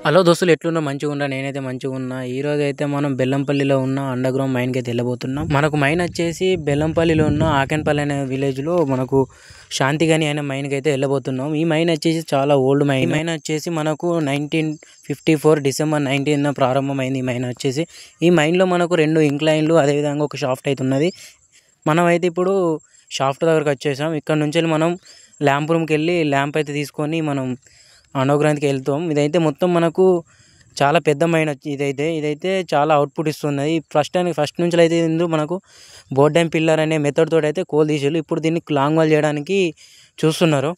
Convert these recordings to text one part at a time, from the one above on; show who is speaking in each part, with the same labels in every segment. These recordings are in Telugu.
Speaker 1: హలో దోస్తులు, ఎట్లున్నా మంచిగా ఉన్నా? నేనైతే మంచిగా ఉన్నా. ఈరోజు అయితే మనం బెల్లంపల్లిలో ఉన్న అండర్ గ్రౌండ్ మైన్కి అయితే వెళ్ళబోతున్నాం. మనకు మైన్ వచ్చేసి బెల్లంపల్లిలో ఉన్న ఆకెన్పల్లి అనే విలేజ్లో మనకు శాంతిగని అనే మైన్కి అయితే వెళ్ళబోతున్నాం. ఈ మైన్ వచ్చేసి చాలా ఓల్డ్ మైన్. ఈ మైన్ వచ్చేసి మనకు 1954 డిసెంబర్ 19 ప్రారంభమైంది. ఈ మైన్ వచ్చేసి ఈ మైన్లో మనకు 2 ఇంక్లైన్లు అదేవిధంగా ఒక షాఫ్ట్ అయితే ఉన్నది. మనం అయితే ఇప్పుడు షాఫ్ట్ దగ్గరకు వచ్చేసాం. ఇక్కడ నుంచి మనం ల్యాంప్ రూమ్కి వెళ్ళి ల్యాంప్ అయితే తీసుకొని మనం అండర్గ్రౌండ్కి వెళ్తాం. ఇదైతే మొత్తం మనకు చాలా పెద్ద మైన్ ఇదైతే చాలా అవుట్పుట్ ఇస్తున్నది. ఫస్ట్ నుంచి అయితే ఇందులో మనకు బోర్డ్ అండ్ పిల్లర్ అనే మెథడ్ తోటి అయితే కోల్ తీసేళ్ళు. ఇప్పుడు దీన్ని లాంగ్ వాల్ చేయడానికి చూస్తున్నారు.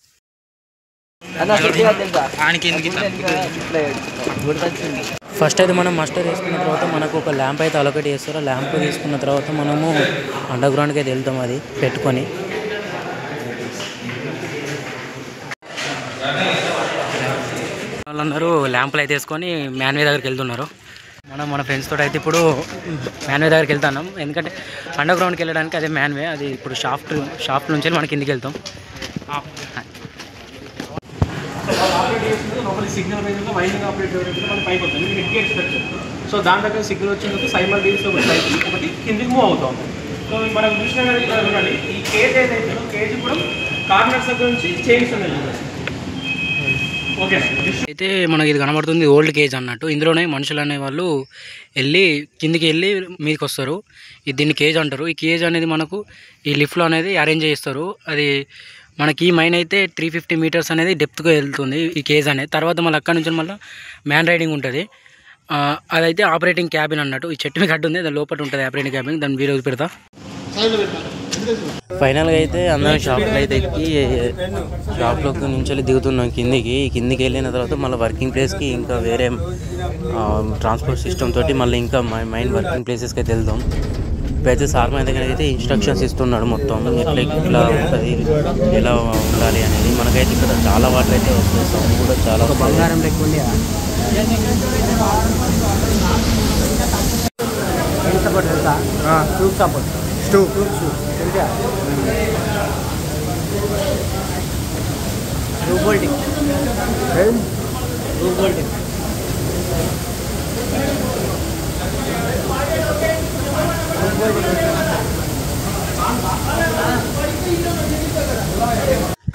Speaker 1: ఫస్ట్ అయితే మనం మస్టర్ వేసుకున్న తర్వాత మనకు ఒక ల్యాంప్ అయితే అలొకేట్ చేస్తారు. ల్యాంప్ తీసుకున్న తర్వాత మనము అండర్గ్రౌండ్కి అయితే వెళ్తాం అది పెట్టుకొని. వాళ్ళందరూ ల్యాంపులు అయితే వేసుకొని మ్యాన్వే దగ్గరికి వెళ్తున్నారు. మన ఫ్రెండ్స్ తోటి అయితే ఇప్పుడు మ్యాన్వే దగ్గరికి వెళ్తున్నాం. ఎందుకంటే అండర్ గ్రౌండ్కి వెళ్ళడానికి అదే మ్యాన్వే. అది ఇప్పుడు షాఫ్ట్ నుంచి మనం కిందికి వెళ్తాం.
Speaker 2: సిగ్నల్ వైండింగ్ ఆపరేటర్ మన పైకి వస్తుంది. మీకు గేట్ స్ట్రక్చర్. సో దాని దగ్గర సిగ్నల్ వచ్చిన తర్వాత సైమల్ డీల్స్ ఒకటి కిందికి మూవ్ అవుతాం. సో మనం చూసినా కానీ ఈ కేజ్ ఏదైతే కేజ్ కూడా కార్నర్స్ దగ్గర నుంచి చైన్స్ ఉన్నాయి.
Speaker 1: అయితే మనకి ఇది కనబడుతుంది ఓల్డ్ కేజ్ అన్నట్టు. ఇందులోనే మనుషులు అనే వాళ్ళు కిందికి వెళ్ళి మీదకి వస్తారు. దీన్ని కేజ్ అంటారు. ఈ కేజ్ అనేది మనకు ఈ లిఫ్ట్లో అనేది అరేంజ్ చేస్తారు. అది మనకి ఈ మైన్ అయితే 350 మీటర్స్ అనేది డెప్త్గా వెళ్తుంది ఈ కేజ్ అనేది. తర్వాత మళ్ళీ అక్కడ నుంచి మళ్ళీ మ్యాన్ రైడింగ్ ఉంటుంది. అదైతే ఆపరేటింగ్ క్యాబిన్ అన్నట్టు. ఈ చెట్టు మీద ఉంటుంది, దాని లోపల ఉంటుంది ఆపరేటింగ్ క్యాబిన్. దాన్ని వీడియో పెడతా. ఫైనల్గా అయితే అందరం షాప్లో అయితే ఎక్కి షాప్లోకి నుంచి దిగుతున్నాం కిందికి వెళ్ళిన తర్వాత మళ్ళీ వర్కింగ్ ప్లేస్కి ఇంకా వేరే ట్రాన్స్పోర్ట్ సిస్టమ్ తోటి మళ్ళీ ఇంకా మైన్ వర్కింగ్ ప్లేసెస్కి అయితే వెళ్దాం. ఇప్పుడైతే సార్ మా దగ్గర అయితే ఇన్స్ట్రక్షన్స్ ఇస్తున్నాడు మొత్తం ఎట్లా ఉంటుంది, ఎలా ఉండాలి అనేది. మనకైతే ఇక్కడ చాలా వాటర్ అయితే వస్తుంది. సౌండ్ కూడా చాలా బంగారం లేకుండా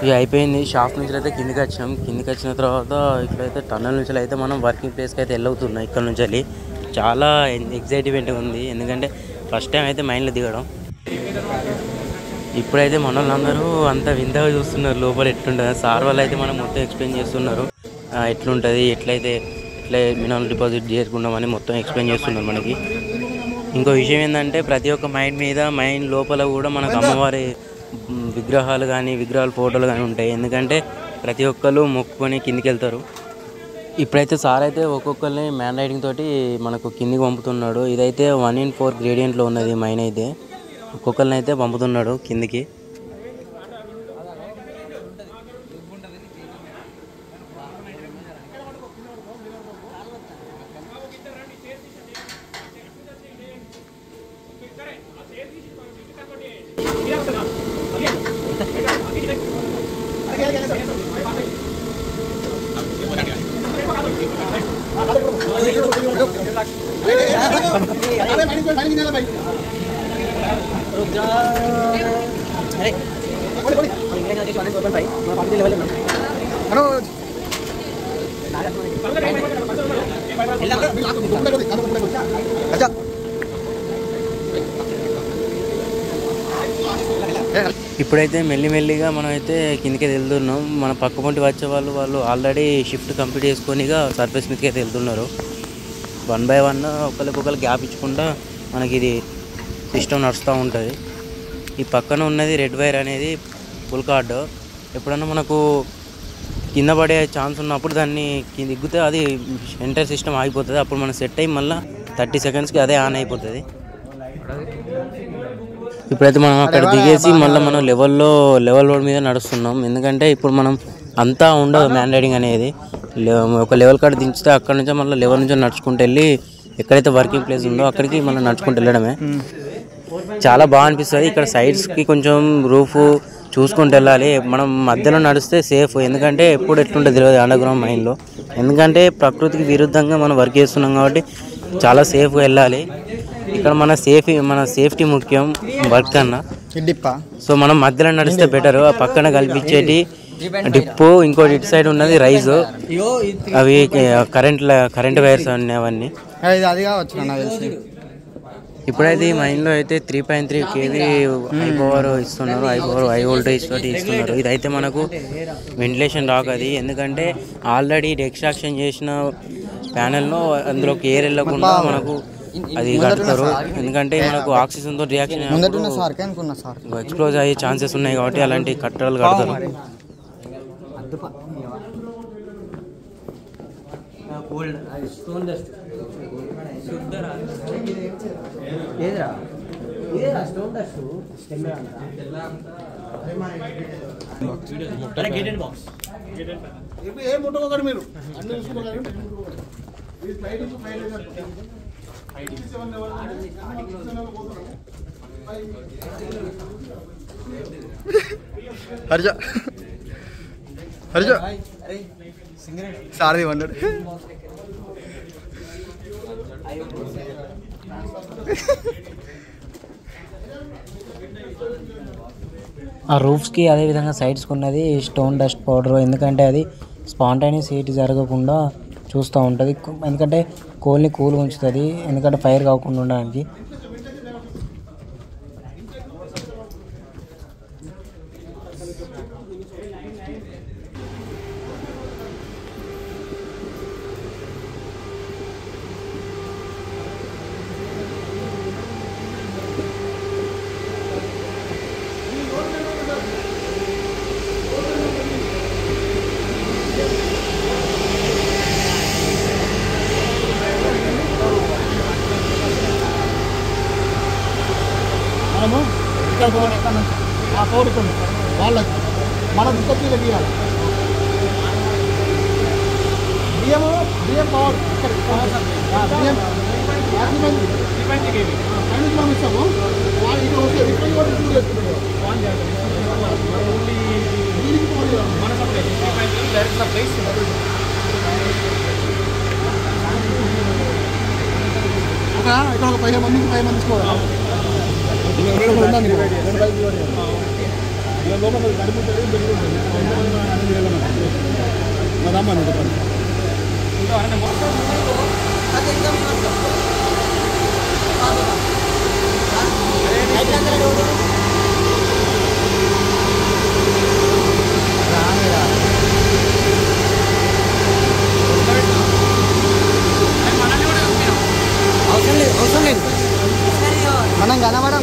Speaker 1: ఇక అయిపోయింది. షాప్ నుంచి అయితే కిందికి వచ్చిన తర్వాత ఇక్కడైతే టన్నల్ నుంచి అయితే మనం వర్కింగ్ ప్లేస్కి అయితే వెళ్ళవుతున్నాం. ఇక్కడ నుంచి వెళ్ళి చాలా ఎగ్జైట్మెంట్గా ఉంది. ఎందుకంటే ఫస్ట్ టైం అయితే మైండ్లో దిగడం. ఇప్పుడైతే మన వాళ్ళందరూ అంత వింతగా చూస్తున్నారు లోపల ఎట్లుంటుంది. సార్ వాళ్ళు అయితే మనం మొత్తం ఎక్స్ప్లెయిన్ చేస్తున్నారు ఎట్లుంటుంది, ఎట్లా మినరల్ డిపాజిట్ చేసుకున్నామని మొత్తం ఎక్స్ప్లెయిన్ చేస్తున్నారు మనకి. ఇంకో విషయం ఏంటంటే ప్రతి ఒక్క మైన్ లోపల కూడా మనకు అమ్మవారి విగ్రహాలు ఫోటోలు కానీ ఉంటాయి. ఎందుకంటే ప్రతి ఒక్కరు మొక్కుకొని కిందికి వెళ్తారు. ఇప్పుడైతే సార్ అయితే ఒక్కొక్కరిని మ్యాన్ రైడింగ్ తోటి మనకు కిందికి పంపుతున్నాడు. ఇదైతే 1/4 గ్రేడియంట్లో ఉన్నది మైన్ అయితే. ఒక్కొక్కరిని అయితే పంపుతున్నాడు కిందికి. ఇప్పుడైతే మెల్లిమెల్లిగా మనం అయితే కిందికి వెళ్తున్నాం. మన పక్క పొంటి వచ్చే వాళ్ళు ఆల్రెడీ షిఫ్ట్ కంప్లీట్ చేసుకొని సర్ఫేస్ మీదకి అయితే వెళ్తున్నారు. 1 by 1 ఒకరికొకరు గ్యాప్ ఇచ్చకుండా మనకి ఇది సిస్టమ్ నడుస్తూ ఉంటుంది. ఈ పక్కన ఉన్నది రెడ్ వైర్ అనేది ఫుల్ కార్డు. ఎప్పుడన్నా మనకు కింద పడే ఛాన్స్ ఉన్నప్పుడు దాన్ని దిగ్గితే అది ఎంటైర్ సిస్టమ్ ఆగిపోతుంది. అప్పుడు మనం సెట్ అయ్యి మళ్ళీ 30 సెకండ్స్కి అదే ఆన్ అయిపోతుంది. ఇప్పుడైతే మనం అక్కడ దిగేసి మళ్ళీ మనం లెవెల్ రోడ్ మీద నడుస్తున్నాం. ఎందుకంటే ఇప్పుడు మనం అంతా ఉండదు మ్యాన్ రైడింగ్ అనేది. ఒక లెవెల్ కాడ దించితే అక్కడ నుంచి మళ్ళీ లెవెల్ నుంచి నడుచుకుంటూ వెళ్ళి ఎక్కడైతే వర్కింగ్ ప్లేస్ ఉందో అక్కడికి మనం నడుచుకుంటూ వెళ్ళడమే. చాలా బాగా అనిపిస్తుంది. ఇక్కడ సైడ్స్కి కొంచెం రూఫ్ చూసుకుంటూ వెళ్ళాలి. మనం మధ్యలో నడిస్తే సేఫ్, ఎందుకంటే ఎప్పుడు ఎట్లుంటుంది తెలియదు అండర్ గ్రౌండ్ మైన్లో. ఎందుకంటే ప్రకృతికి విరుద్ధంగా మనం వర్క్ చేస్తున్నాం కాబట్టి చాలా సేఫ్గా వెళ్ళాలి. ఇక్కడ మన సేఫ్టీ ముఖ్యం వర్క్ కన్నా. సో మనం మధ్యలో నడిస్తే బెటర్. పక్కన కల్పించేటి డిప్పు, ఇంకోటి ఇటు సైడ్ ఉన్నది రైజ్, అవి కరెంట్ వైర్స్ అన్నీ అవన్నీ. ఇప్పుడైతే ఈ మైన్లో అయితే 3.3 kV హై పవర్ ఇస్తున్నారు, హై వోల్టేజ్ తోటి ఇస్తున్నారు. ఇదైతే మనకు వెంటిలేషన్ రాక అది, ఎందుకంటే ఆల్రెడీ ఎక్స్ట్రాక్షన్ చేసిన ప్యానెల్లో అందులోకి ఎయిర్ వెళ్ళకుండా మనకు అది కడతారు. ఎందుకంటే మనకు ఆక్సిజన్ తో రియాక్షన్ ఎక్స్ప్లోజ్ అయ్యే ఛాన్సెస్ ఉన్నాయి కాబట్టి అలాంటి కట్టడాలు కడతారు.
Speaker 3: హర్జ సారది వండాడు.
Speaker 1: ఆ రూఫ్స్కి అదేవిధంగా సైడ్స్కి ఉన్నది స్టోన్ డస్ట్ పౌడర్, ఎందుకంటే అది స్పాంటైనియస్ హీట్ జరగకుండా చూస్తూ ఉంటుంది. ఎందుకంటే కోల్ని కూల్ ఉంచుతుంది, ఎందుకంటే ఫైర్ కాకుండా ఉండడానికి.
Speaker 3: వాళ్ళకి మన ఉత్పత్తి తీయాలి. బియ్యం పవర్ బియ్యం మనం ఇస్తాము. ఇది ఓకే,
Speaker 2: మన సప్లై డైరెక్ట్ సప్లై ఇస్తున్నారు.
Speaker 3: ఇక్కడ ఒక 15 మందికి 5 మంది తీసుకోవాలి. అవసరం లేదు, మనం కనబడం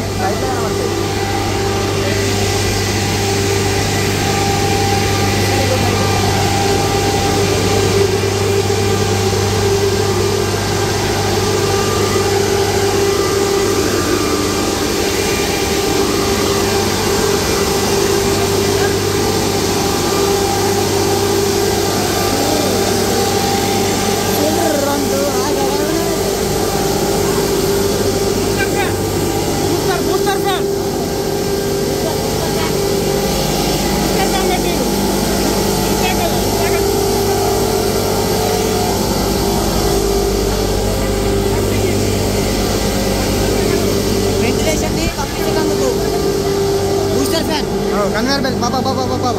Speaker 3: कन्वेयर बेल्ट बाबा बाबा बाबा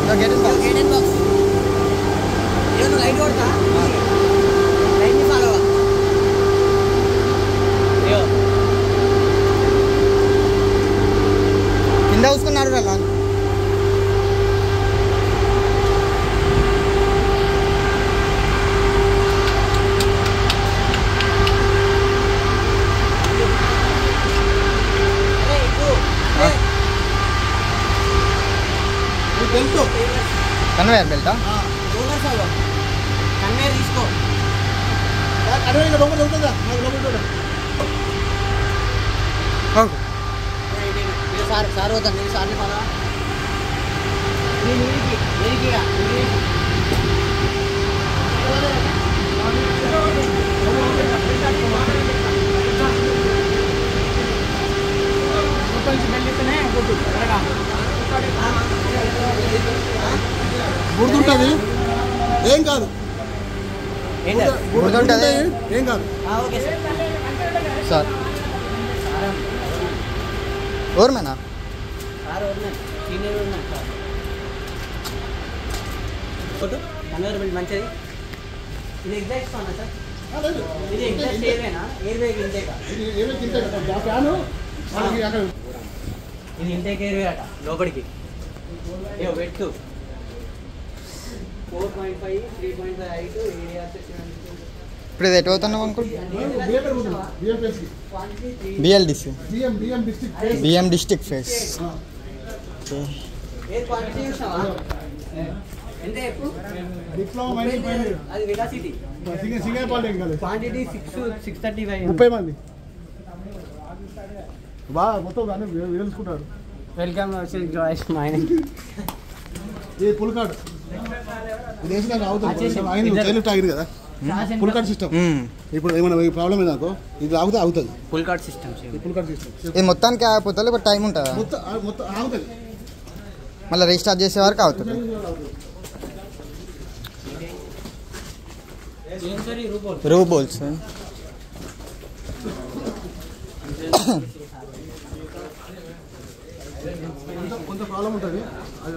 Speaker 3: तो गेट इन बॉक्स ये तो लाइट ओडता लाइट नहीं फॉलो यो किंदा उसको नारू रहा कन्वेयर बेल्ट कन्वेयर తీసుకో కన్వేయర్ లోపల లోపల ఓకే ये सार होता नहीं सार नहीं पाला ये मेरी की
Speaker 4: గుర్తుంటుంది, ఏం కాదు, గుర్తుంటుంది, ఏం కాదు.
Speaker 3: సార్ ఓర్మేనా మంచిది. ఇది ఎగ్జాక్ట్ సార్, ఇది ఎగ్జాక్ట్ ఏవేనా ఎయిర్ బ్యాగ్ ఇంటేకా? ఇది ఇంటేక్ ఎయిర్ అట లోపలికి పెట్టు 4.5 3.5 హైట్ ఏరియా.
Speaker 5: ఇప్పుడు ఇది ఎటు అవుతున్నావు uncle? BLDC BM district face.
Speaker 3: అది వెలాసిటీ క్వాంటిటీ 635.
Speaker 4: 30 మంది బాగా మొత్తం దాన్ని తెలుసుకుంటారు.
Speaker 3: వెల్కమ్ జాయిస్ మైనింగ్.
Speaker 4: ఇది పుల్కాడ్, ఇది వేసిన అవుతుంది ఆగింది కదా, పుల్కాడ్ సిస్టమ్. ఇప్పుడు ఏమైనా ప్రాబ్లం ఏదనుకో ఇది ఆగితే అవుతుంది.
Speaker 3: Pull cord systems.
Speaker 4: Pull cord system
Speaker 5: ఇది మొత్తానికి ఆగిపోతుంది, లేకపోతే టైం ఉంటుందా?
Speaker 4: మొత్తం ఆగుతుంది,
Speaker 5: మళ్ళీ రీస్టార్ట్ చేసే వరకు అవుతుంది. రూబోల్స్
Speaker 4: కొంత ప్రాబ్లం ఉంటుంది, అది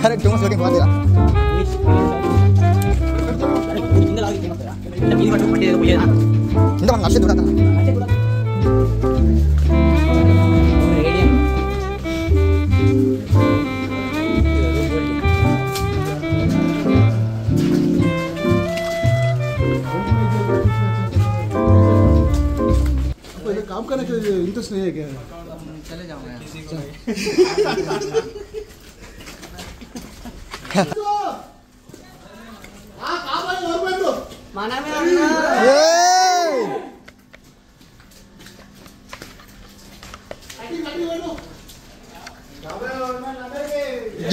Speaker 5: కరెక్ట్. టూ మచ్ లుకింగ్ బాగుందిరా. ఇంత మనం నష్టం చూడదా?
Speaker 4: काम करने के इंटरेस्ट नहीं है क्या?
Speaker 3: चले जाऊंगा माना में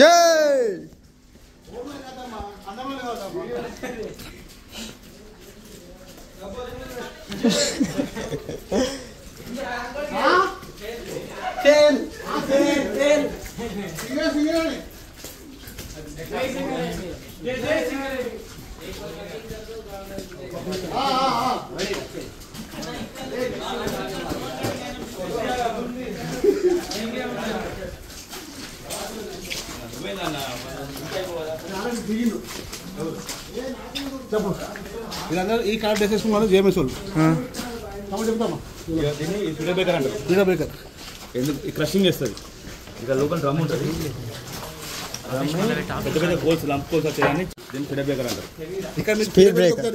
Speaker 5: जय
Speaker 4: ఈ కార్డ్ వేసేసుకున్నాను జేఎంఎస్ వాళ్ళు చెప్తామా
Speaker 6: స్పీడ్ బ్రేకర్ అంటారు.
Speaker 4: స్పీడ్ బ్రేకర్
Speaker 6: ఎందుకు క్రషింగ్ చేస్తుంది. ఇక లోకల్ డ్రమ్ ఉంటుంది, పెద్ద పెద్ద కోల్స్ లంప్ కోల్స్ వచ్చాయని దీన్ని స్పీడ్ బ్రేకర్ అంటారు.
Speaker 4: ఇక్కడ
Speaker 5: speed breaker,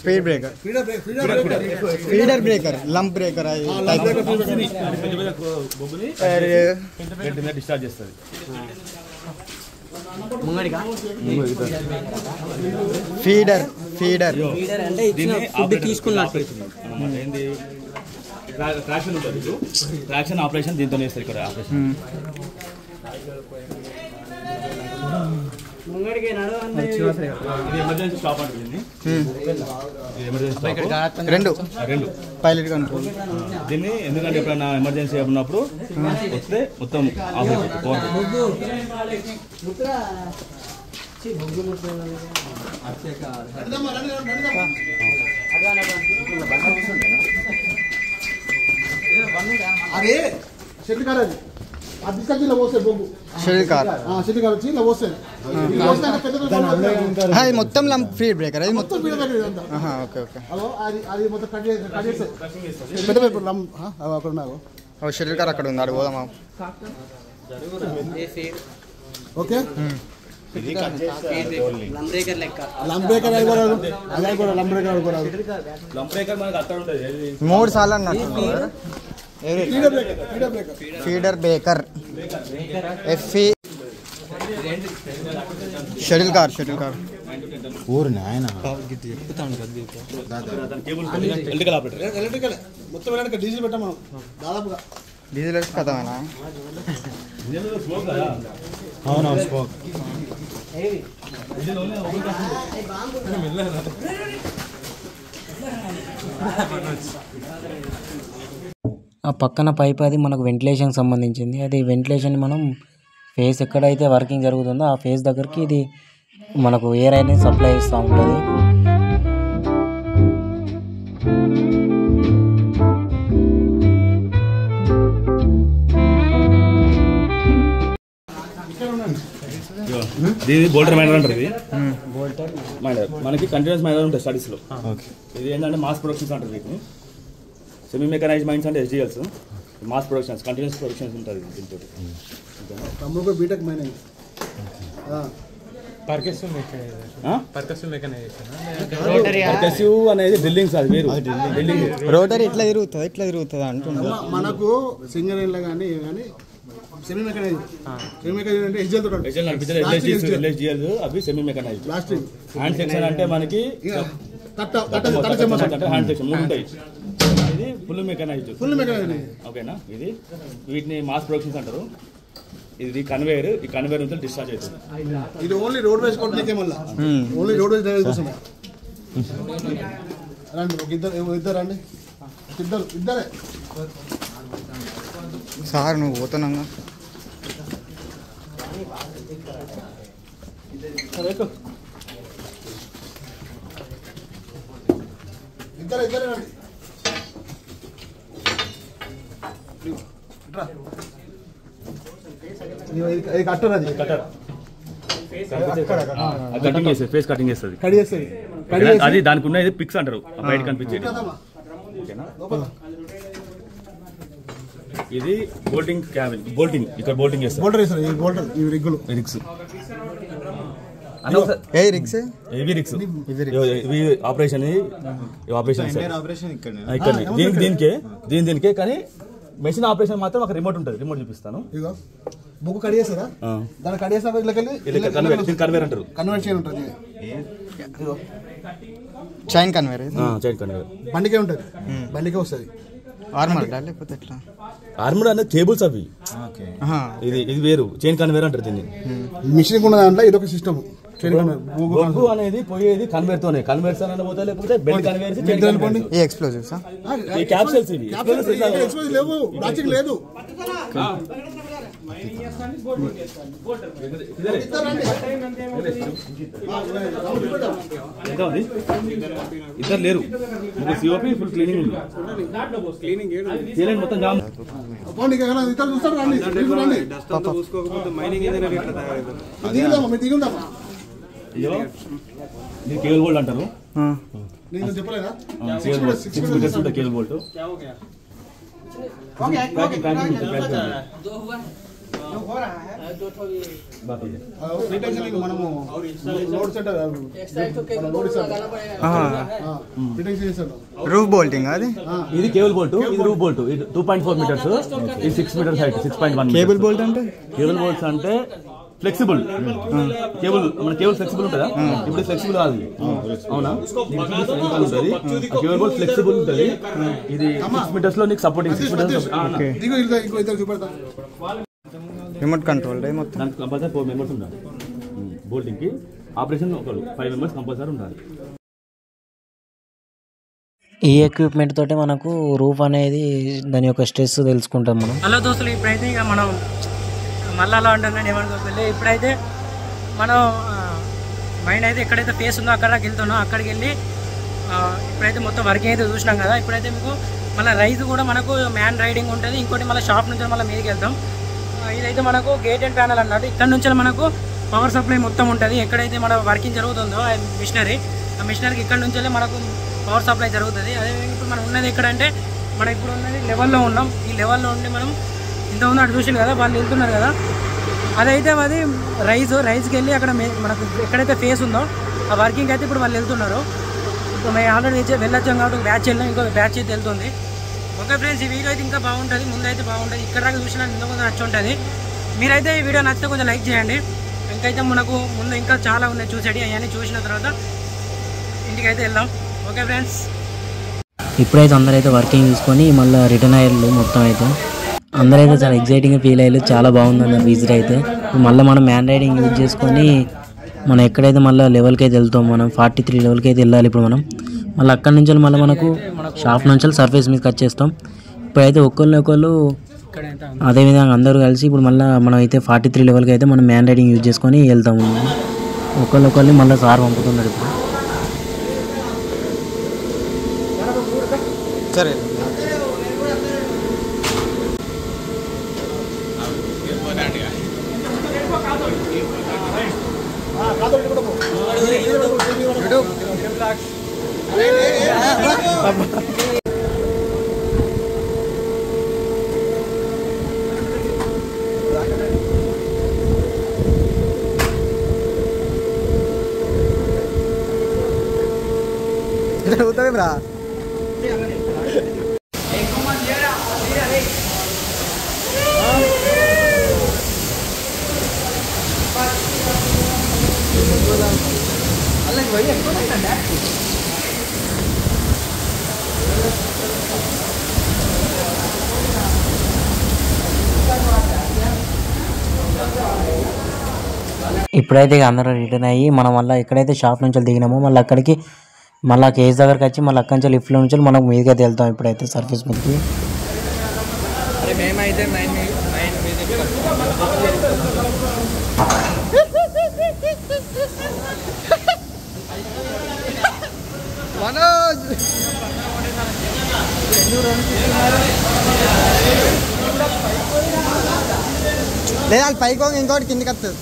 Speaker 5: speed breaker, feeder breaker, lump breaker,
Speaker 6: పెద్ద పెద్ద బొబ్బుని డిశ్చార్జ్ చేస్తుంది.
Speaker 5: ఫీడర్ ఫీడర్
Speaker 3: అంటే ఇచ్చిన ఫుడ్ తీసుకున్నట్టు
Speaker 6: ఏంది ట్రాక్షన్ ఉంటుంది. ట్రాక్షన్ ఆపరేషన్ దీంతో చేస్తారు ఇక్కడ ఆపరేషన్.
Speaker 3: ముంగడికి
Speaker 6: ఇది ఎమర్జెన్సీ స్టాప్ అంటుంది. ఇది ఎమర్జెన్సీ
Speaker 5: రెండు
Speaker 6: రెండు
Speaker 5: పైలట్ కంట్రోల్.
Speaker 6: దీన్ని ఎందుకంటే ఎప్పుడైనా ఎమర్జెన్సీ ఉన్నప్పుడు వస్తే మొత్తం ఆఫ్ అయిపోతుంది.
Speaker 4: అదే షెడ్ కార్ అది అది తీసుకొచ్చి ఇలా పోస్తాయి బొగ్గు
Speaker 5: షెల్ కార్,
Speaker 4: షెడ్ కార్ వచ్చి ఇలా పోస్తాయి.
Speaker 5: అది మొత్తం లంప్ ఫీడ్ బ్రేకర్, అది మొత్తం.
Speaker 4: స్పీడ్ బ్రేకర్ ఇదంతా.
Speaker 5: Okay okay.
Speaker 4: అదో అది మొత్తం కట్ చేస్తాయి. పెద్ద పెద్ద అక్కడ ఉన్నావు.
Speaker 5: షెల్ కార్ అక్కడ ఉంది, అక్కడ పోదామా?
Speaker 4: ఓకే
Speaker 3: లంబ్రేకర్ లెక్క
Speaker 4: లంబ్రేకర్ అయిపోరాదు, అదే కూడా లంబ్రేకర్ అయిపోరాదు.
Speaker 6: లంప్ బ్రేకర్ మనకు అక్కడ ఉంటుంది.
Speaker 5: 3 సార్లు అన్నట్టు.
Speaker 4: Feeder breaker, feeder breaker,
Speaker 5: feeder breaker, F E shuttle car, shuttle car.
Speaker 6: Electrical operator.
Speaker 4: Electrical మొత్తం వెళ్ళడానికి డీజిల్ పెట్టాం మనం దాదాపుగా.
Speaker 5: డీజిల్ కథమేనా?
Speaker 6: అవునవును స్మోక్.
Speaker 1: ఆ పక్కన పైప్ అది మనకు వెంటిలేషన్ సంబంధించింది. అది వెంటిలేషన్ మనం ఫేస్ ఎక్కడైతే వర్కింగ్ జరుగుతుందో ఆ ఫేస్ దగ్గరికి ఇది మనకు ఎయిర్ అనేది సప్లై ఇస్తూ ఉంటుంది.
Speaker 6: దీని బోల్టర్ మైనర్ అంటారు. ఇది మైనర్ మనకి కంటిన్యూస్ మైనర్ ఉంటుంది స్టడీస్లో. ఇది ఏంటంటే మాస్ ప్రొడక్షన్స్ అంటారు. వీటిని సెమీ మెకనైజ్డ్ మైన్స్ అంటే SGLs, mass productions, continuous productions ఉంటుంది దీంతో.
Speaker 4: తమ్ముడు బీటెక్ మైనింగ్
Speaker 6: పర్కసివ్ అనేది డ్రిల్లింగ్స్, అది వేరు. డ్రిల్లింగ్
Speaker 5: రోటరీ ఎట్లా తిరుగుతుంది అంటున్నా.
Speaker 4: మనకు సింగర్ ఇన్లో కానీ సెమీ మెకనైజ్డ్ అంటే
Speaker 6: LSGLs అవి సెమీ మెకనైజ్డ్. హ్యాండ్ సెక్షన్ అంటే మనకి హ్యాండ్ సెక్షన్ 3 ఉంటాయి. ఇది ఫుల్ మెకనైజ్డ్. ఓకేనా. ఇది వీటిని మాస్ ప్రొడక్షన్స్ అంటారు. ఇది కన్వేయర్. ఈ కన్వేయర్ నుంచి డిశ్చార్జ్ అవుతుంది.
Speaker 4: ఇది ఓన్లీ రోడ్ వేస్ కొట్టడానికి, మళ్ళీ ఓన్లీ రోడ్ వేస్ డ్రైవర్స్ కోసమే. రండి ఇద్దరు రండి, ఇద్దరే
Speaker 5: సార్. నువ్వు పోతున్నాగా
Speaker 4: ఇద్దరే రండి. ఇది కట్టర్, అది
Speaker 6: కట్టర్ కటింగ్ చేస్తుంది, ఫేస్ కటింగ్ చేస్తుంది. అది దానికి ఉన్న ఇది పిక్స్ అంటారు, బయట కనిపించేది. ఇది బోల్టింగ్ క్యాబిన్. బోల్టింగ్ ఇక్కడ బోల్టింగ్ చేస్తారు. Rigs heavy rigs. ఇవి ఆపరేషన్ దీనికే. కానీ మెషిన్ ఆపరేషన్ మాత్రం ఒక రిమోట్ ఉంటుంది. రిమోట్ చూపిస్తాను.
Speaker 4: బుక్ కడిగేస్తారా? దాన్ని కడిగేసిన
Speaker 6: కన్వేర్ అంటారు.
Speaker 4: కన్వర్షన్ ఉంటుంది.
Speaker 5: Chain conveyor.
Speaker 4: బండికే ఉంటుంది, బండికే వస్తుంది.
Speaker 5: ఆర్మర్ లేకపోతే ఎట్లా?
Speaker 6: ఆర్మర్ అంటే కేబుల్స్ అవి. ఇది వేరు. చైన్ కన్వేర్ అంటారు దీన్ని.
Speaker 4: మిషన్ ఉన్న దాంట్లో ఇదొక సిస్టమ్.
Speaker 6: బొగ్గు అనేది పోయేది కన్వేర్ తోనే. కన్వేర్స్ అని పోతే లేకపోతే బెల్ట్ కన్వేర్స్,
Speaker 5: ఈ ఎక్స్ప్లోజివ్స్,
Speaker 6: ఈ క్యాప్సూల్స్. ఇవి
Speaker 4: లేవు, ప్లాస్టిక్ లేదు.
Speaker 6: ఇద్దరు లేరు. సిఓపి ఫుల్ క్లీనింగ్ ఉంది. మొత్తం జామ్. ఇది కేబుల్ బోల్ట్ అంటారు.
Speaker 4: చెప్పలేదా?
Speaker 6: 6 మీటర్స్ ఉంటుంది కేబుల్ బోల్ట్.
Speaker 5: రూఫ్ బోల్టింగ్ అది.
Speaker 6: ఇది కేబుల్ బోల్ట్, ఇది రూఫ్ బోల్ట్. ఇది 2.4 మీటర్స్, ఇది 6 మీటర్స్ హైట్, 6.1.
Speaker 5: కేబుల్ బోల్ట్ అంటే
Speaker 6: కేబుల్ బోల్ట్స్ అంటే ఫ్లెక్సిబుల్ కేబుల్. మన కేబుల్ ఫ్లెక్సిబుల్ ఉంటుందా? ఇప్పుడు ఫ్లెక్సిబుల్ కాదు, అవునా? ఉంటుంది కేబుల్ బోల్ట్ ఫ్లెక్సిబుల్ ఉంటుంది. ఇది 6 మీటర్స్ లో నీకు సపోర్టింగ్. 6 మీటర్స్
Speaker 5: రిమోట్ కంట్రోల్ మొత్తం.
Speaker 6: దానికి కంపల్సరీ 4 మెంబర్స్ ఉండాలి. బోల్టింగ్ కి ఆపరేషన్ ఒకరు 5 మెంబర్స్ కంపల్సరీ ఉండాలి.
Speaker 1: ఈ ఎక్విప్మెంట్ తోటి మనకు రూఫ్ అనేది దాని యొక్క స్ట్రెస్ తెలుసుకుంటాం మనం. హలో దోస్తులు, ఇప్పుడైతే ఇక మనం మళ్ళీ అలా ఉంటుందండి ఏమనుకోవాలి. ఇప్పుడైతే మనం మైండ్ అయితే ఎక్కడైతే ఫేస్ ఉందో అక్కడ వెళ్తున్నాం. అక్కడికి వెళ్ళి ఇప్పుడైతే మొత్తం వర్కింగ్ అయితే చూసినాం కదా. ఇప్పుడైతే మీకు మళ్ళీ రైతు కూడా మనకు మ్యాన్ రైడింగ్ ఉంటుంది. ఇంకోటి మళ్ళీ షాప్ నుంచి మళ్ళీ మీదకి వెళ్తాం. ఇదైతే మనకు గేట్ అండ్ ప్యానల్ అన్నట్టు. ఇక్కడ నుంచి మనకు పవర్ సప్లై మొత్తం ఉంటుంది. ఎక్కడైతే మన వర్కింగ్ జరుగుతుందో ఆ మిషనరీకి ఇక్కడ నుంచి మనకు పవర్ సప్లై జరుగుతుంది. అదే ఇప్పుడు మనం ఉన్నది ఎక్కడంటే మనం ఇప్పుడు ఉన్నది లెవెల్లో ఉన్నాం. ఈ లెవెల్లో ఉండి మనం ఇంతకుముందు అటు చూసారు కదా, వాళ్ళు వెళ్తున్నారు కదా. అదైతే అది రైస్కి వెళ్ళి అక్కడ మనకు ఎక్కడైతే ఫేస్ ఉందో ఆ వర్కింగ్ అయితే ఇప్పుడు వాళ్ళు వెళ్తున్నారు. ఇప్పుడు మేము ఆల్రెడీ వెళ్ళొచ్చాం కాబట్టి ఒక బ్యాచ్ వెళ్ళాం, ఇంకో బ్యాచ్ అయితే వెళ్తుంది. ఓకే ఫ్రెండ్స్, ఈ వీడియో అయితే ఇంకా బాగుంటుంది, ముందైతే బాగుంటుంది. ఇక్కడ దాకా చూసినా ఇంత కొంచెం నచ్చి ఉంటుంది. మీరైతే ఈ వీడియో నచ్చితే కొంచెం లైక్ చేయండి. ఇంకైతే మనకు ముందు ఇంకా చాలా ఉన్నాయి చూసేటి. అవన్నీ చూసిన తర్వాత ఇంటికి అయితే వెళ్దాం. ఓకే ఫ్రెండ్స్, ఇప్పుడైతే అందరైతే వర్కింగ్ తీసుకొని మళ్ళీ రిటర్న్ అయ్యారు. మొత్తం అయితే అందరైతే చాలా ఎగ్జైటింగ్గా ఫీల్ అయ్యారు. చాలా బాగుంది అన్న విజిట్ అయితే. మళ్ళీ మనం మ్యాన్ రైడింగ్ యూజ్ చేసుకొని మనం ఎక్కడైతే మళ్ళీ లెవెల్కి అయితే వెళ్తాం. మనం 43 లెవెల్కి అయితే వెళ్ళాలి. ఇప్పుడు మనం మళ్ళీ అక్కడి నుంచి మళ్ళీ మనకు షాప్ నుంచి సర్ఫేస్ మీదకి వచ్చేస్తాం. ఇప్పుడైతే ఒకళ్ళు అదేవిధంగా అందరూ కలిసి ఇప్పుడు మళ్ళీ మనం అయితే 43 లెవెల్కి అయితే మనం మ్యాన్ రైడింగ్ యూజ్ చేసుకొని వెళ్తాము. ఒకళ్ళని మళ్ళీ సార్ పంపుతున్నాడు ఇప్పుడు.
Speaker 5: సరే అవుతావేమ్రా
Speaker 1: ఇప్పుడైతే ఇక అందరూ రిటర్న్ అయ్యి మనం మళ్ళీ ఎక్కడైతే షాప్ నుంచి దిగినామో మళ్ళీ అక్కడికి మళ్ళీ కేజ్ దగ్గరికి వచ్చి మళ్ళీ అక్కడి నుంచి లిఫ్ట్లో నుంచి మనం మీదకి వెళ్తాం. ఇప్పుడైతే సర్ఫేస్ మీదకి
Speaker 5: మేమైతే మనోజ్ లేదా పైకి పోయి ఇంకోటి కిందికి వస్తుంది.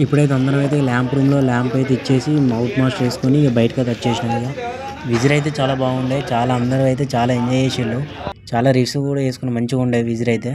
Speaker 1: ఇప్పుడైతే అందరం అయితే ల్యాంప్ రూమ్లో ల్యాంప్ అయితే ఇచ్చేసి మౌత్ మాస్క్ వేసుకొని ఇక బయటకు అయితే వచ్చేసినాం. ఇక విజిల్ అయితే చాలా బాగుండే, చాలా అందరూ అయితే చాలా ఎంజాయ్ చేసేళ్ళు, చాలా రివ్స్ కూడా వేసుకుని మంచిగా ఉండేది విజిల్ అయితే.